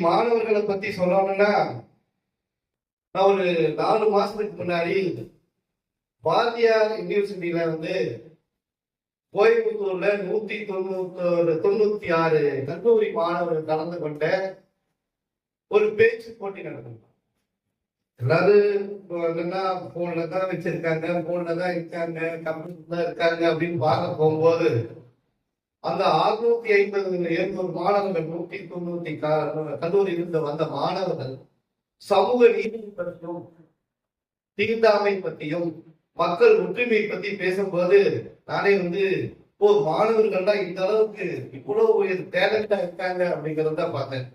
மாணவர்களை பத்தி சொல்லணும்னா, நான் ஒரு 4 மாசத்துக்கு முன்னாடி பாரதியார் யூனிவர்சிட்டியில கோயம்புத்தூர்ல 196 கல்லூரி மாணவர்கள் கலந்து கொண்ட ஒரு பேச்சு போட்டி நடந்தது. எல்லாரும் போன்ல தான் வச்சிருக்காங்க, போன்ல தான் இருக்காங்க, கம்ப்யூட்டர் தான் இருக்காங்க அப்படின்னு பார்க்க போகும்போது அந்த 650 மாணவர்கள் 190 கல்லூரியிலிருந்து வந்த மாணவர்கள் சமூக நீதி பற்றியும் தீண்டாமை பற்றியும் மக்கள் ஒற்றுமை பத்தி பேசும்போது நானே மாணவர்கள்லாம் இந்த அளவுக்கு இவ்வளவு ஒரு டேலண்டா இருக்காங்க அப்படிங்கறத பார்த்தேன்.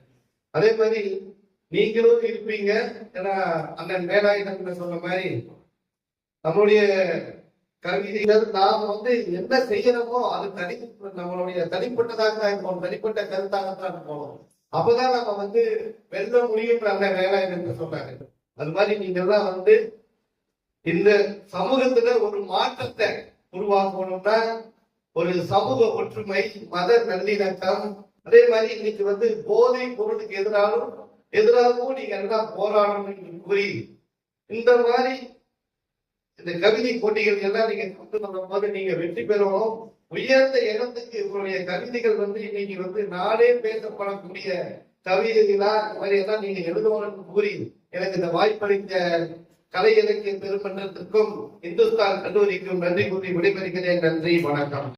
அதே மாதிரி நீங்களும் இருப்பீங்க. ஏன்னா அண்ணன் வேலாயுதன் சொன்ன மாதிரி நம்மளுடைய கவிதைகள் நாம் என்ன செய்யறோமோ அது நம்மளுடைய தனிப்பட்டதாக இருக்கும், தனிப்பட்ட கருத்தாகத்தான் போகணும். அப்பதான் நம்ம வெல்ல முடியும். அண்ணன் வேலாயுதன் சொன்னாங்க. அது மாதிரி நீங்க எல்லாம் இந்த சமூகத்துல ஒரு மாற்றத்தை உருவாக்கணும்னா ஒரு சமூக ஒற்றுமை, மத நல்லிணக்கம், அதே மாதிரி இன்னைக்கு போதை பொருளுக்கு எதிராகவும் நீங்க எல்லாம் போராடணும் கூறி இந்த மாதிரி இந்த கவிதை போட்டிகள் எல்லாம் நீங்க கொண்டு வரும்போது நீங்க வெற்றி பெறணும். உயர்ந்த இடத்துக்கு உங்களுடைய கவிதைகள் இன்னைக்கு நாடே பேசப்படக்கூடிய கவிதைகளா இந்த மாதிரி எல்லாம் நீங்க எழுதணும்னு கூறி எனக்கு இந்த வாய்ப்பளித்த கலை இலக்கிய பெருமன்றத்திற்கும் இந்துஸ்தான் கல்லூரிக்கும் நன்றி கூறி விடைபெறுகிறேன். நன்றி, வணக்கம்.